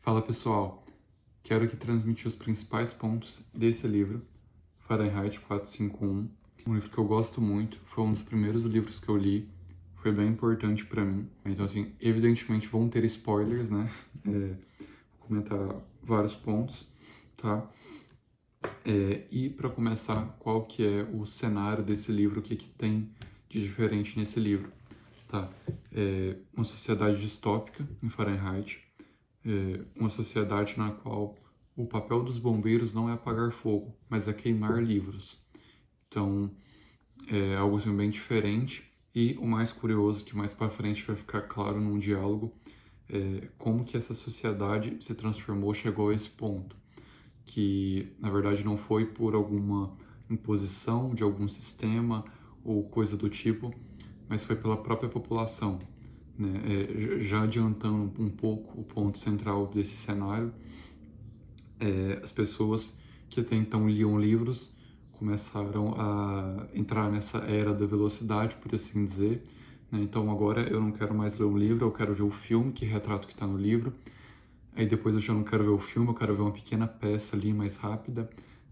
Fala pessoal, quero aqui transmitir os principais pontos desse livro, Fahrenheit 451, um livro que eu gosto muito, foi um dos primeiros livros que eu li, foi bem importante para mim. Então assim, evidentemente vão ter spoilers, né? Vou comentar vários pontos, tá? E para começar, qual que é o cenário desse livro, o que que tem de diferente nesse livro, tá? Uma sociedade distópica em Fahrenheit, uma sociedade na qual o papel dos bombeiros não é apagar fogo, mas é queimar livros. Então, é algo assim, bem diferente. E o mais curioso, que mais para frente vai ficar claro num diálogo, é como que essa sociedade se transformou, chegou a esse ponto. Que, na verdade, não foi por alguma imposição de algum sistema ou coisa do tipo, mas foi pela própria população. Né? Já adiantando um pouco o ponto central desse cenário, as pessoas que até então liam livros começaram a entrar nessa era da velocidade, por assim dizer. Né? Então agora eu não quero mais ler um livro, eu quero ver o filme que retrata o que está no livro. Aí depois eu já não quero ver o filme, eu quero ver uma pequena peça ali mais rápida.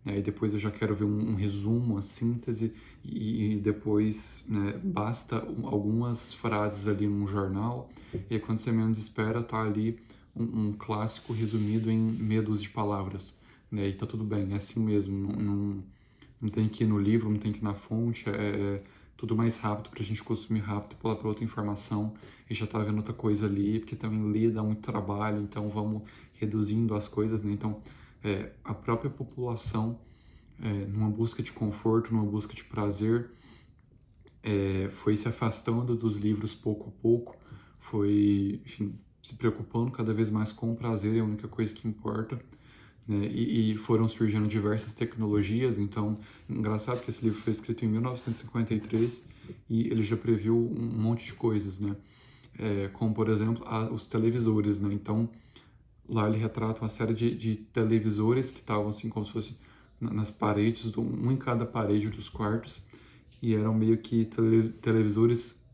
Aí depois eu já quero ver um resumo, uma síntese, e depois, né, basta algumas frases ali num jornal, e aí quando você menos espera, tá ali um clássico resumido em meia dúzia de palavras, né, e tá tudo bem, é assim mesmo, não tem que ir no livro, não tem que ir na fonte, é tudo mais rápido para a gente consumir rápido, pular para outra informação e já tá vendo outra coisa ali, porque também ler dá muito trabalho, então vamos reduzindo as coisas, né? Então, a própria população, numa busca de conforto, numa busca de prazer, foi se afastando dos livros pouco a pouco, foi, enfim, se preocupando cada vez mais com o prazer, é a única coisa que importa, né? E foram surgindo diversas tecnologias. Então, engraçado que esse livro foi escrito em 1953 e ele já previu um monte de coisas, né? Como, por exemplo, os televisores, né? Então, lá ele retrata uma série de televisores que estavam assim como se fosse nas paredes, um em cada parede dos quartos, e eram meio que televisores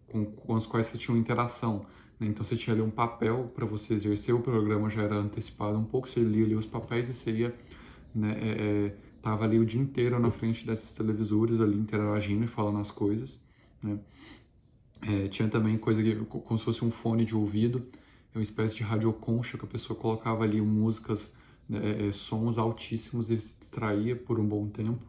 com os quais você tinha uma interação. Né? Então você tinha ali um papel para você exercer, o programa já era antecipado um pouco, você lia ali os papéis e você ia, né, tava ali o dia inteiro na frente desses televisores ali interagindo e falando as coisas, né? Tinha também coisa que, como se fosse um fone de ouvido, uma espécie de radioconcha que a pessoa colocava ali músicas, né, sons altíssimos e se distraía por um bom tempo.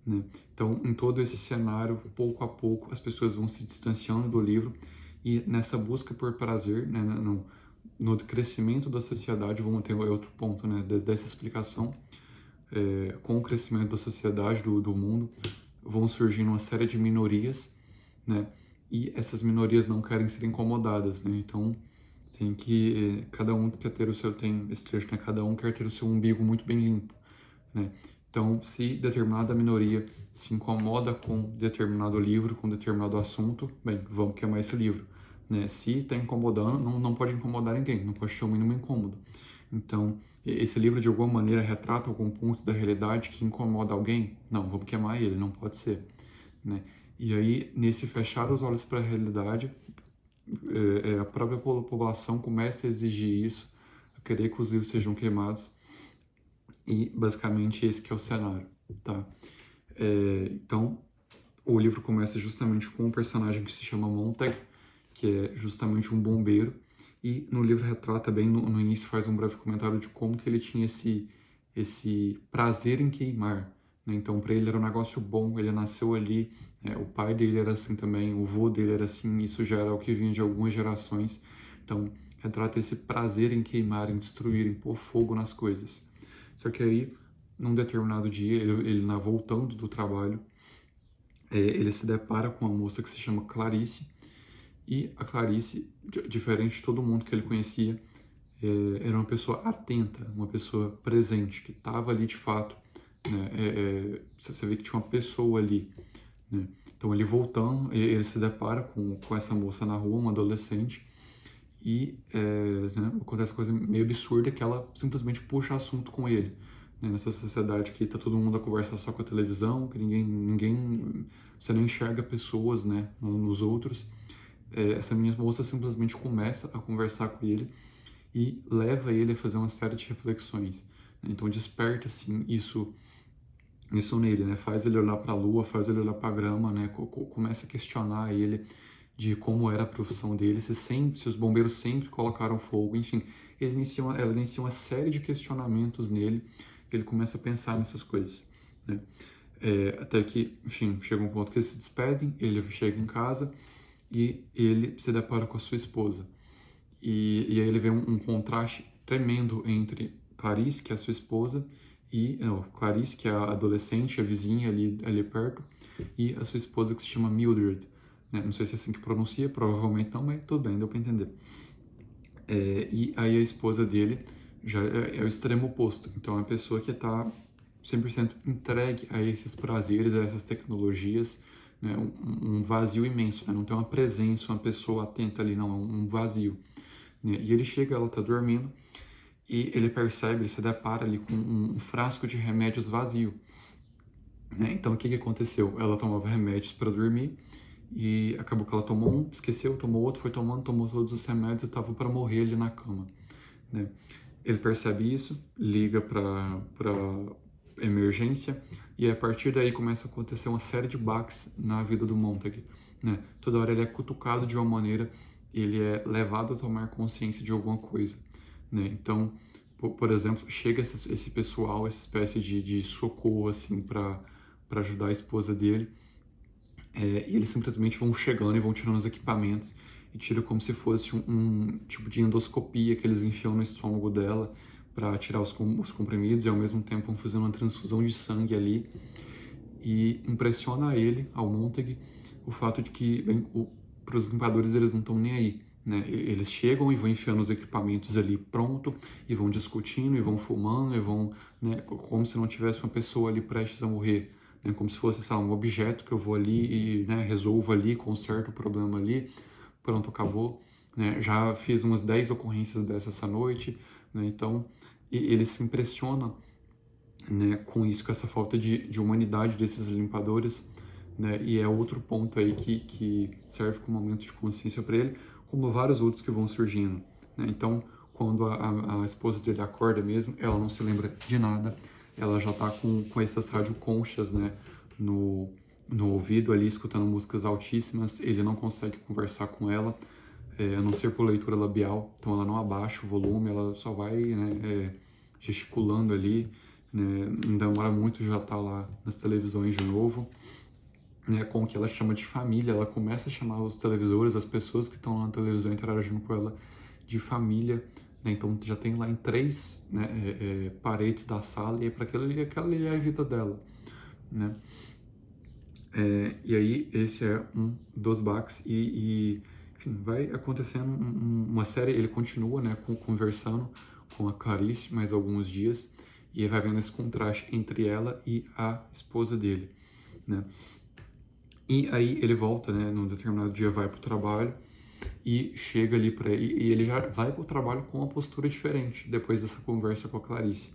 Né? Então, em todo esse cenário, pouco a pouco, as pessoas vão se distanciando do livro e nessa busca por prazer, né, no crescimento da sociedade, vamos ter outro ponto, né, dessa explicação, com o crescimento da sociedade, do mundo, vão surgindo uma série de minorias, né, e essas minorias não querem ser incomodadas, né, então tem que, cada um quer ter o seu, tem esse trecho, né, cada um quer ter o seu umbigo muito bem limpo, né. Então, se determinada minoria se incomoda com determinado livro, com determinado assunto, bem, vamos queimar esse livro. Né? Se está incomodando, não pode incomodar ninguém, não pode ter o mínimo incômodo. Então, esse livro de alguma maneira retrata algum ponto da realidade que incomoda alguém? Não, vamos queimar ele, não pode ser. Né? E aí, nesse fechar os olhos para a realidade, a própria população começa a exigir isso, a querer que os livros sejam queimados, e basicamente esse que é o cenário, tá? Então, o livro começa justamente com um personagem que se chama Montag, que é justamente um bombeiro, e no livro retrata bem, no início faz um breve comentário de como que ele tinha esse prazer em queimar, né? Então, para ele era um negócio bom, ele nasceu ali, o pai dele era assim também, o vô dele era assim, isso já era o que vinha de algumas gerações. Então, retrata esse prazer em queimar, em destruir, em pôr fogo nas coisas. Só que aí, num determinado dia, ele voltando do trabalho, ele se depara com uma moça que se chama Clarice, e a Clarice, diferente de todo mundo que ele conhecia, era uma pessoa atenta, uma pessoa presente, que estava ali de fato, né? Você vê que tinha uma pessoa ali, né? Então ele voltando, ele se depara com essa moça na rua, uma adolescente, e né, acontece uma coisa meio absurda que ela simplesmente puxa assunto com ele. Né, nessa sociedade que tá todo mundo a conversar só com a televisão, que ninguém você não enxerga pessoas, né, nos outros. Essa minha moça simplesmente começa a conversar com ele e leva ele a fazer uma série de reflexões. Então desperta assim isso nele, né? Faz ele olhar para a lua, faz ele olhar para a grama, né? Começa a questionar ele de como era a profissão dele, se os bombeiros sempre colocaram fogo, enfim, ela inicia uma série de questionamentos nele, ele começa a pensar nessas coisas, né? Até que, enfim, chega um ponto que eles se despedem, ele chega em casa e ele se depara com a sua esposa. E aí ele vê um contraste tremendo entre Clarice, que é a sua esposa, e Clarice, que é a adolescente, a vizinha ali perto, e a sua esposa, que se chama Mildred, né? Não sei se é assim que pronuncia, provavelmente não, mas tudo bem, deu para entender. E aí a esposa dele já é o extremo oposto. Então é uma pessoa que está 100% entregue a esses prazeres, a essas tecnologias, né? Um vazio imenso, né? Não tem uma presença, uma pessoa atenta ali, não, é um vazio, né? E ele chega, ela está dormindo, e ele percebe, ele se depara ali com um frasco de remédios vazio, né? Então o que aconteceu? Ela tomava remédios para dormir, e acabou que ela tomou um, esqueceu, tomou outro, foi tomando, tomou todos os remédios e estava para morrer ali na cama, né? Ele percebe isso, liga para emergência, e a partir daí começa a acontecer uma série de baques na vida do Montag, né? Toda hora ele é cutucado de uma maneira, ele é levado a tomar consciência de alguma coisa, né? Então, por exemplo, chega esse pessoal, essa espécie de socorro assim para ajudar a esposa dele, e eles simplesmente vão chegando e vão tirando os equipamentos e tiram como se fosse um tipo de endoscopia que eles enfiam no estômago dela para tirar os comprimidos, e ao mesmo tempo vão fazendo uma transfusão de sangue ali. E impressiona ele, ao Montag, o fato de que para os limpadores eles não estão nem aí, né? Eles chegam e vão enfiando os equipamentos ali pronto, e vão discutindo, e vão fumando, e vão, né, como se não tivesse uma pessoa ali prestes a morrer, né? Como se fosse, sabe, um objeto que eu vou ali e, né, resolvo ali, conserto o problema ali, pronto, acabou, né? Já fiz umas 10 ocorrências dessa noite, né? Então, ele se impressiona, né, com isso, com essa falta de humanidade desses limpadores, né? E é outro ponto aí que serve como momento de consciência para ele, como vários outros que vão surgindo, né? Então, quando a esposa dele acorda mesmo, ela não se lembra de nada, ela já tá com essas radioconchas, né, no ouvido ali, escutando músicas altíssimas, ele não consegue conversar com ela, a não ser por leitura labial, então ela não abaixa o volume, ela só vai, né, gesticulando ali, né, não demora muito, já tá lá nas televisões de novo, né, com o que ela chama de família, ela começa a chamar os televisores, as pessoas que estão lá na televisão interagindo com ela, de família, né? Então já tem lá em 3, né, paredes da sala, e é para aquela ali é a vida dela, né? E aí esse é um dos baques, enfim, vai acontecendo uma série, ele continua, né, conversando com a Clarice mais alguns dias, e vai vendo esse contraste entre ela e a esposa dele, né? E aí ele volta, né, num determinado dia, vai pro trabalho e chega ali e ele já vai pro trabalho com uma postura diferente depois dessa conversa com a Clarice,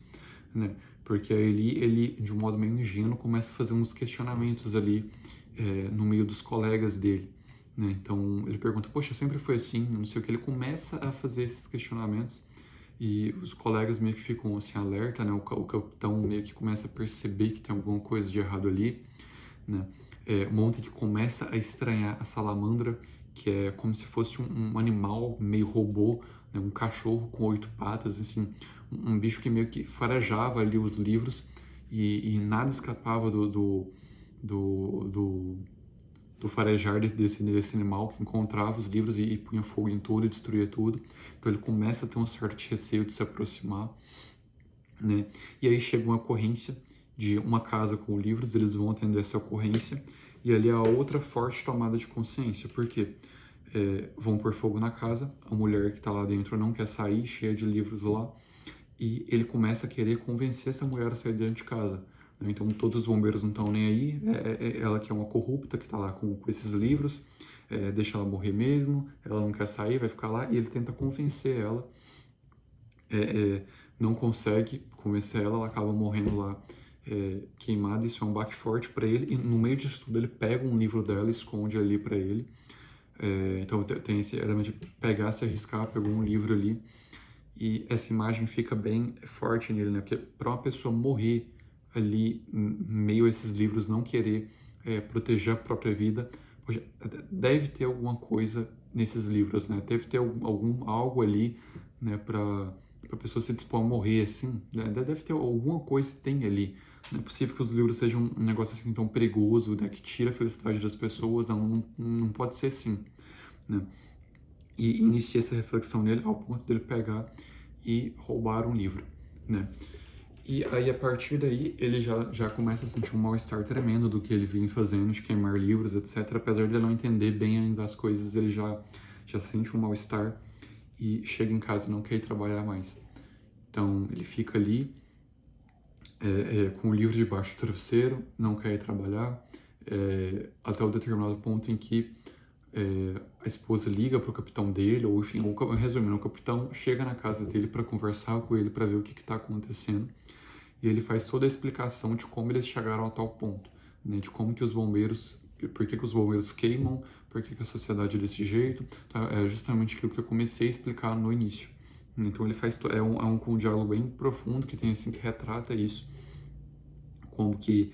né? Porque aí ele de um modo meio ingênuo, começa a fazer uns questionamentos ali no meio dos colegas dele, né? Então ele pergunta, poxa, sempre foi assim, não sei o que, ele começa a fazer esses questionamentos, e os colegas meio que ficam assim alerta, né? O capitão meio que começa a perceber que tem alguma coisa de errado ali, né? O Montag começa a estranhar a salamandra, que é como se fosse um animal meio robô, né? Um cachorro com 8 patas, assim, um bicho que meio que farejava ali os livros, e nada escapava do farejar desse animal, que encontrava os livros e punha fogo em tudo e destruía tudo. Então ele começa a ter um certo receio de se aproximar, né? E aí chega uma ocorrência de uma casa com livros, eles vão atender essa ocorrência, e ali a outra forte tomada de consciência, porque vão pôr fogo na casa, a mulher que está lá dentro não quer sair, cheia de livros lá, e ele começa a querer convencer essa mulher a sair dentro de casa, né? Então todos os bombeiros não estão nem aí, ela que é uma corrupta, que está lá com esses livros, deixa ela morrer mesmo, ela não quer sair, vai ficar lá, e ele tenta convencer ela, não consegue convencer ela, ela acaba morrendo lá queimada. Isso é um baque forte para ele, e no meio disso tudo ele pega um livro dela e esconde ali para ele. Então tem esse elemento de pegar, se arriscar, pegou um livro ali, e essa imagem fica bem forte nele, né? Porque para uma pessoa morrer ali, em meio a esses livros, não querer proteger a própria vida, poxa, deve ter alguma coisa nesses livros, né? Deve ter algo ali, né, para a pessoa se dispor a morrer, assim, né? Deve ter alguma coisa que tem ali. Não é possível que os livros sejam um negócio assim tão perigoso, né, que tira a felicidade das pessoas, não pode ser assim, né? E inicia essa reflexão nele ao ponto dele pegar e roubar um livro, né? E aí, a partir daí, ele já começa a sentir um mal-estar tremendo do que ele vinha fazendo, de queimar livros, etc. Apesar de ele não entender bem ainda as coisas, ele já sente um mal-estar e chega em casa e não quer ir trabalhar mais. Então, ele fica ali com o livro debaixo do travesseiro, não quer ir trabalhar, até o determinado ponto em que a esposa liga para o capitão dele, ou enfim, resumindo, o capitão chega na casa dele para conversar com ele, para ver o que está acontecendo, e ele faz toda a explicação de como eles chegaram a tal ponto, né, de como que os bombeiros, por que os bombeiros queimam, por que a sociedade é desse jeito, tá? É justamente aquilo que eu comecei a explicar no início. Então ele faz, um diálogo bem profundo que tem assim, que retrata isso, como que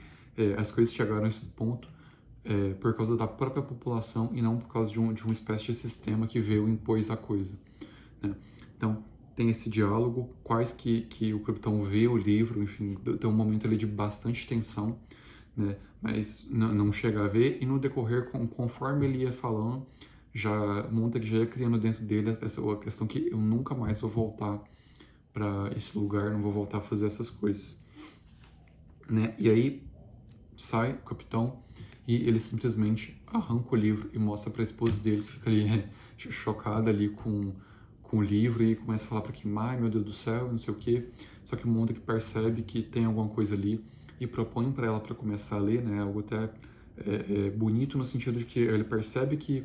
as coisas chegaram a esse ponto por causa da própria população e não por causa de uma espécie de sistema que veio e impôs a coisa, né? Então, tem esse diálogo, quais que o capitão vê o livro, enfim, tem um momento ali de bastante tensão, né? Mas não chega a ver, e no decorrer, conforme ele ia falando, Montag já ia criando dentro dele essa questão que eu nunca mais vou voltar para esse lugar, não vou voltar a fazer essas coisas, né? E aí sai o capitão e ele simplesmente arranca o livro e mostra para a esposa dele, que fica ali chocada ali com o livro e começa a falar para Kimai, meu Deus do céu, não sei o quê. Só que o Montag percebe que tem alguma coisa ali e propõe para ela para começar a ler, né? Algo até bonito no sentido de que ele percebe que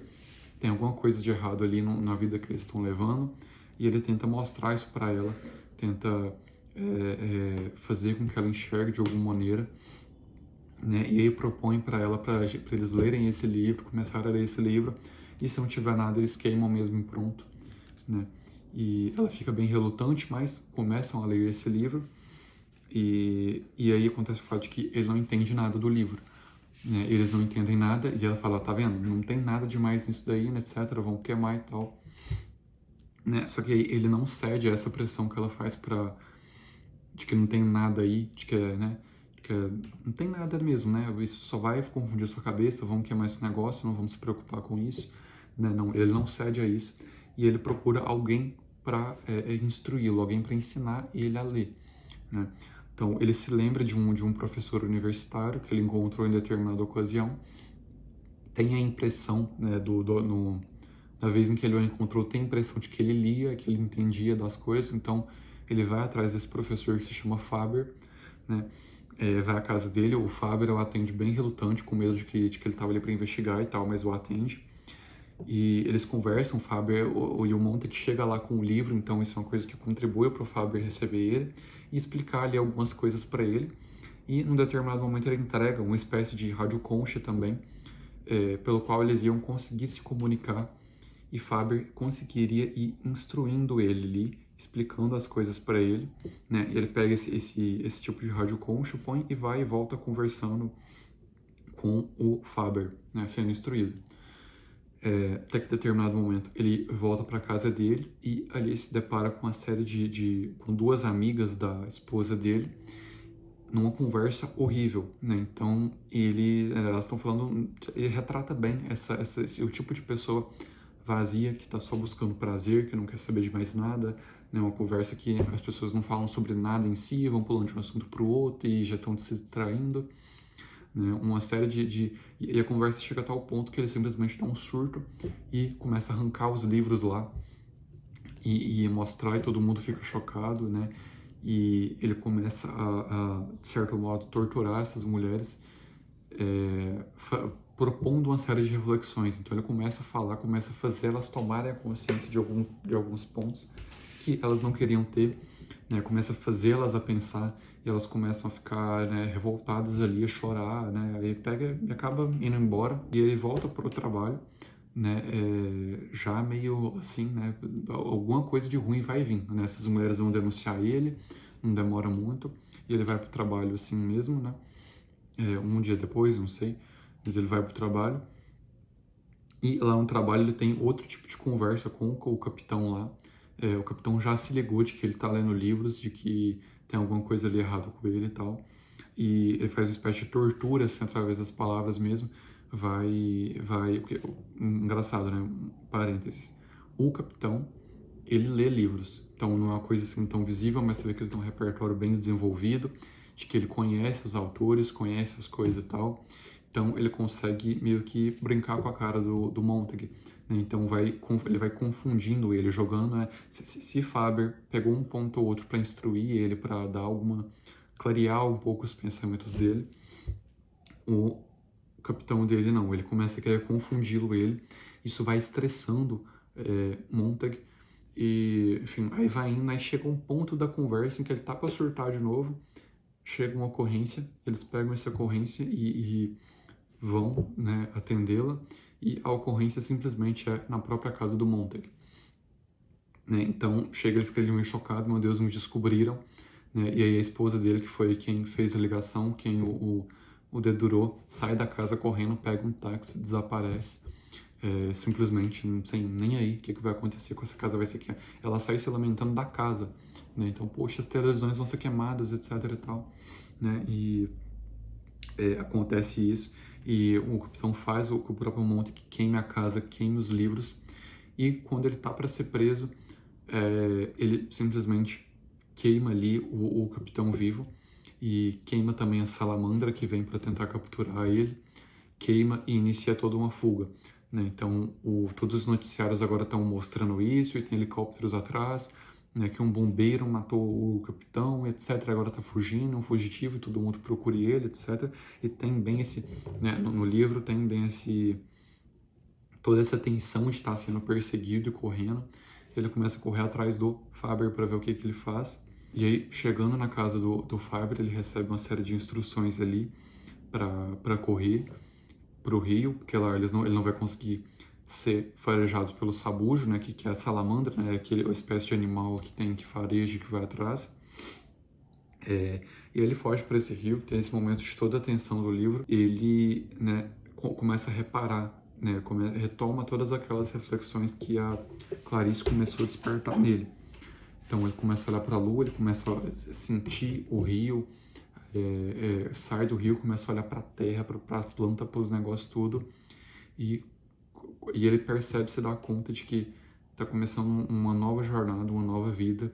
tem alguma coisa de errado ali na vida que eles estão levando e ele tenta mostrar isso para ela, tenta fazer com que ela enxergue de alguma maneira, né? E aí propõe para eles lerem esse livro, começarem a ler esse livro, e se não tiver nada eles queimam mesmo e pronto, né? E ela fica bem relutante, mas começam a ler esse livro, e aí acontece o fato de que ele não entende nada do livro, né? Eles não entendem nada, e ela fala, tá vendo, não tem nada demais nisso daí, etc, vão queimar e tal, né? Só que aí ele não cede a essa pressão que ela faz de que não tem nada aí, de que né? Que não tem nada mesmo, né? Isso só vai confundir sua cabeça, vamos queimar esse negócio, não vamos se preocupar com isso, né? Não, ele não cede a isso e ele procura alguém para instruí-lo, alguém para ensinar ele a ler, né? Então ele se lembra de um professor universitário que ele encontrou em determinada ocasião, tem a impressão, né, na vez em que ele o encontrou, tem a impressão de que ele lia, que ele entendia das coisas, então ele vai atrás desse professor que se chama Faber, né? Vai à casa dele, o Faber o atende bem relutante, com medo de que ele estava ali para investigar e tal, mas o atende. E eles conversam, o Faber e o Montag chega lá com o livro, então isso é uma coisa que contribui para o Faber receber ele e explicar ali algumas coisas para ele. E num determinado momento ele entrega uma espécie de radioconcha também, pelo qual eles iam conseguir se comunicar e Faber conseguiria ir instruindo ele ali, explicando as coisas para ele, né? Ele pega esse tipo de radioconcha, põe e vai e volta conversando com o Faber, né? Sendo instruído. Até que em determinado momento ele volta para casa dele e ali se depara com uma série com duas amigas da esposa dele, numa conversa horrível, né? Então elas estão falando, ele retrata bem o tipo de pessoa vazia, que está só buscando prazer, que não quer saber de mais nada, né? Uma conversa que as pessoas não falam sobre nada em si, vão pulando de um assunto para o outro e já estão se distraindo, né? Uma série e a conversa chega a tal ponto que ele simplesmente dá um surto e começa a arrancar os livros lá e mostrar, e todo mundo fica chocado, né? E ele começa de certo modo, torturar essas mulheres, propondo uma série de reflexões. Então ele começa a falar, começa a fazer elas tomarem a consciência de alguns pontos que elas não queriam ter, né? Começa a fazê-las a pensar e elas começam a ficar, né, revoltadas ali, a chorar, né? Aí pega e acaba indo embora e ele volta para o trabalho, né, já meio assim, né, alguma coisa de ruim vai vir, né, essas mulheres vão denunciar ele, não demora muito, e ele vai pro trabalho assim mesmo, né, um dia depois, não sei, mas ele vai pro trabalho, e lá no trabalho ele tem outro tipo de conversa com o capitão lá, o capitão já se ligou de que ele tá lendo livros, de que tem alguma coisa ali errado com ele e tal, e ele faz uma espécie de tortura, assim, através das palavras mesmo, porque, engraçado, né, parênteses, o capitão, ele lê livros, então não é uma coisa assim tão visível, mas você vê que ele tem um repertório bem desenvolvido, de que ele conhece os autores, conhece as coisas e tal, então ele consegue meio que brincar com a cara do Montague, né? Então ele vai confundindo ele, jogando, né? Se Faber pegou um ponto ou outro para instruir ele, para dar alguma, clarear um pouco os pensamentos dele, o capitão dele não, ele começa a querer confundi-lo ele, isso vai estressando Montague, e enfim, aí vai indo, aí chega um ponto da conversa em que ele tá para surtar de novo, chega uma ocorrência, eles pegam essa ocorrência e vão, né, atendê-la, e a ocorrência simplesmente é na própria casa do Montague, né? Então chega, ele fica ali meio chocado, meu Deus, me descobriram, né? E aí a esposa dele, que foi quem fez a ligação, quem o dedurou, sai da casa correndo, pega um táxi, desaparece, simplesmente, não sei nem aí o que vai acontecer com essa casa, vai ser que ela sai se lamentando da casa, né? Então, poxa, as televisões vão ser queimadas, etc e tal, né? E acontece isso, e o capitão faz o próprio Monte que queime a casa, queime os livros, e quando ele tá para ser preso, ele simplesmente queima ali o capitão vivo, e queima também a salamandra que vem para tentar capturar ele, queima e inicia toda uma fuga, né? Então, todos os noticiários agora estão mostrando isso, e tem helicópteros atrás, né, que um bombeiro matou o capitão, etc. Agora está fugindo, um fugitivo, todo mundo procura ele, etc. E tem bem esse, né, no livro tem bem toda essa tensão de estar sendo perseguido e correndo. Ele começa a correr atrás do Faber para ver o que ele faz. E aí, chegando na casa do Faber, ele recebe uma série de instruções ali para correr para o rio, porque lá ele não vai conseguir ser farejado pelo sabujo, né, que é a salamandra, né, aquele espécie de animal que tem que fareja, que vai atrás. E ele foge para esse rio, tem esse momento de toda a tensão do livro, ele, né, começa a reparar, né, retoma todas aquelas reflexões que a Clarice começou a despertar nele. Então ele começa a olhar para a lua, ele começa a sentir o rio, sai do rio, começa a olhar para a terra, para a planta, para os negócios tudo, e ele percebe, se dá conta de que está começando uma nova jornada, uma nova vida,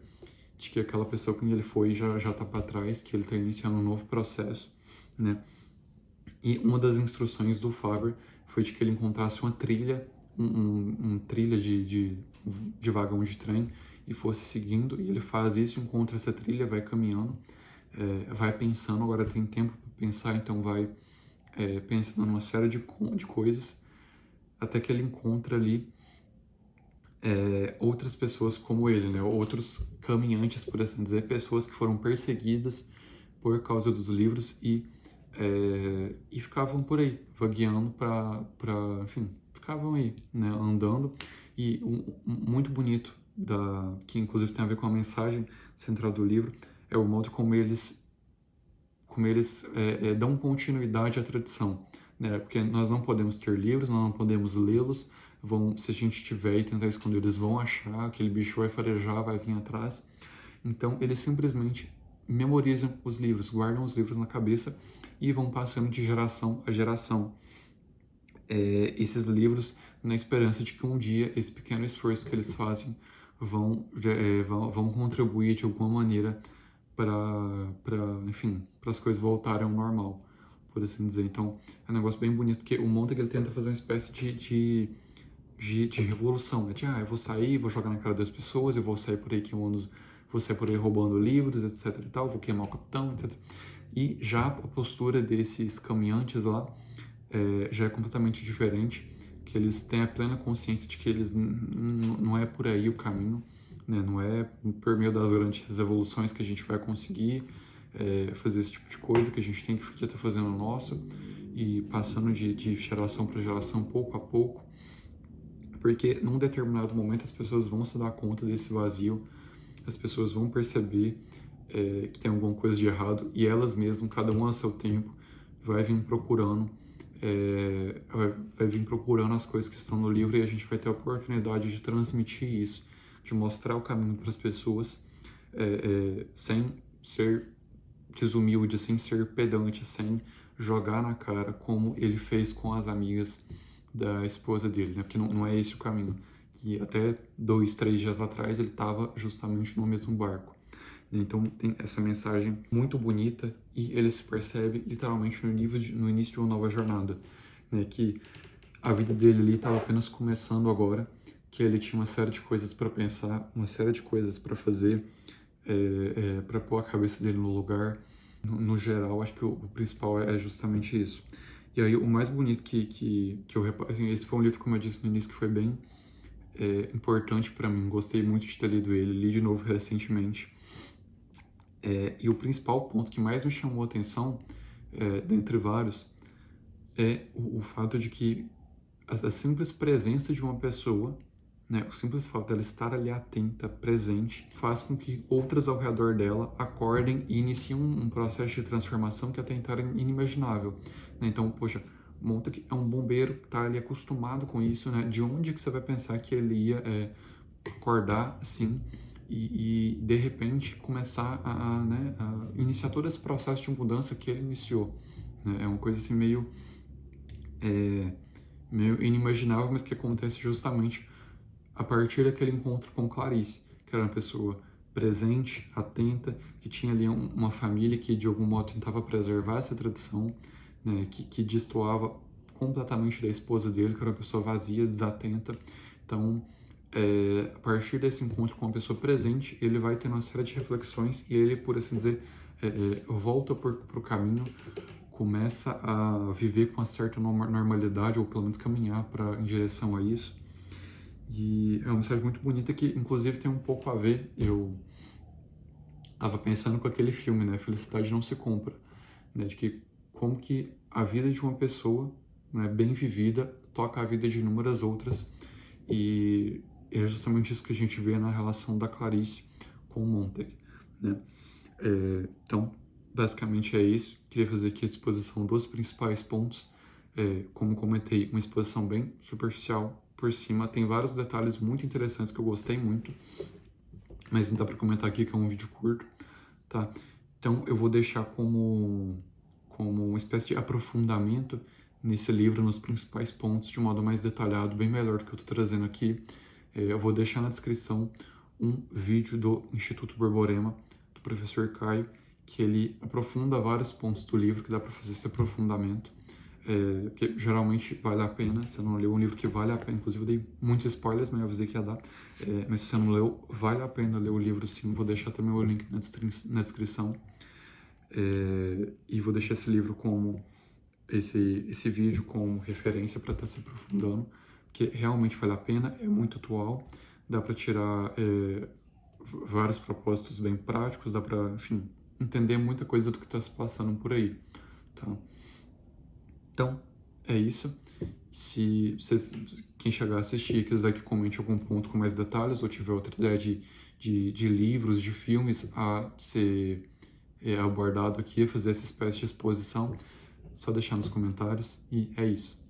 de que aquela pessoa com quem ele foi já está para trás, que ele está iniciando um novo processo, né? E uma das instruções do Faber foi de que ele encontrasse uma trilha, um trilha de vagão de trem, e fosse seguindo, e ele faz isso, encontra essa trilha, vai caminhando, vai pensando, agora tem tempo para pensar, então vai pensando numa série de coisas, até que ele encontra ali outras pessoas como ele, né? Outros caminhantes, por assim dizer, pessoas que foram perseguidas por causa dos livros e ficavam por aí, vagueando para, enfim, ficavam aí, né? Andando, e muito bonito, que inclusive tem a ver com a mensagem central do livro, é o modo como eles dão continuidade à tradição, né? Porque nós não podemos ter livros, nós não podemos lê-los, se a gente tiver e tentar esconder, eles vão achar, aquele bicho vai farejar, vai vir atrás. Então, eles simplesmente memorizam os livros, guardam os livros na cabeça e vão passando de geração a geração esses livros, na esperança de que um dia esse pequeno esforço que eles fazem vão contribuir de alguma maneira enfim, para as coisas voltarem ao normal, por assim dizer. Então, é um negócio bem bonito, porque o Montague ele tenta fazer uma espécie de revolução, né? Eu vou sair, vou jogar na cara das pessoas, eu vou sair por aí vou sair por aí roubando livros, etc e tal, vou queimar o capitão, etc. E já a postura desses caminhantes lá já é completamente diferente, que eles têm a plena consciência de que eles não é por aí o caminho, né? Não é por meio das grandes revoluções que a gente vai conseguir fazer esse tipo de coisa, que a gente tem que estar fazendo o nosso, e passando de geração para geração, pouco a pouco, porque num determinado momento as pessoas vão se dar conta desse vazio, as pessoas vão perceber que tem alguma coisa de errado, e elas mesmas, cada uma a seu tempo, vai vir procurando as coisas que estão no livro, e a gente vai ter a oportunidade de transmitir isso, de mostrar o caminho para as pessoas, sem ser desumilde, sem ser pedante, sem jogar na cara como ele fez com as amigas da esposa dele, né? Porque não é esse o caminho. Que até 2, 3 dias atrás ele estava justamente no mesmo barco. Então tem essa mensagem muito bonita, e ele se percebe literalmente no início de uma nova jornada, né? Que a vida dele ali estava apenas começando agora, que ele tinha uma série de coisas para pensar, uma série de coisas para fazer, para pôr a cabeça dele no lugar. No geral, acho que o principal é justamente isso. E aí, o mais bonito que eu reparei, assim, esse foi um livro, como eu disse no início, que foi bem importante para mim. Gostei muito de ter lido ele, li de novo recentemente. E o principal ponto que mais me chamou a atenção, dentre vários, é o fato de que a simples presença de uma pessoa, né, o simples fato dela estar ali atenta, presente, faz com que outras ao redor dela acordem e iniciem um processo de transformação que até então era inimaginável. Né? Então, poxa, Montague é um bombeiro que está ali acostumado com isso, né? De onde que você vai pensar que ele ia acordar assim e de repente começar a iniciar todo esse processo de mudança que ele iniciou? Né? É uma coisa assim meio inimaginável, mas que acontece justamente a partir daquele encontro com Clarice, que era uma pessoa presente, atenta, que tinha ali uma família que de algum modo tentava preservar essa tradição, né, que destoava completamente da esposa dele, que era uma pessoa vazia, desatenta. Então, a partir desse encontro com uma pessoa presente, ele vai tendo uma série de reflexões, e ele, por assim dizer, volta para o caminho, começa a viver com uma certa normalidade, ou pelo menos caminhar em direção a isso. E é uma mensagem muito bonita que, inclusive, tem um pouco a ver, eu estava pensando com aquele filme, né, Felicidade Não Se Compra, né, de que como que a vida de uma pessoa, né, bem vivida, toca a vida de inúmeras outras, e é justamente isso que a gente vê na relação da Clarice com o Montague, né. Então, basicamente é isso. Queria fazer aqui a exposição dos principais pontos. Como comentei, uma exposição bem superficial por cima. Tem vários detalhes muito interessantes que eu gostei muito, mas não dá para comentar aqui, que é um vídeo curto, tá? Então, eu vou deixar como uma espécie de aprofundamento nesse livro, nos principais pontos, de modo mais detalhado, bem melhor do que eu estou trazendo aqui. Eu vou deixar na descrição um vídeo do Instituto Borborema, do professor Caio, que ele aprofunda vários pontos do livro, que dá para fazer esse aprofundamento, que geralmente vale a pena. Se você não leu um livro que vale a pena, inclusive eu dei muitos spoilers, mas eu avisei que ia dar, mas se você não leu, vale a pena ler o livro sim. Vou deixar também o link na descrição, e vou deixar esse livro como esse vídeo como referência para estar se aprofundando, que realmente vale a pena, é muito atual, dá para tirar vários propósitos bem práticos, dá para, enfim, entender muita coisa do que está se passando por aí, tá? Então, é isso. Se vocês, quem chegar a assistir, quiser que comente algum ponto com mais detalhes, ou tiver outra ideia de livros, de filmes a ser abordado aqui, fazer essa espécie de exposição, só deixar nos comentários. E é isso.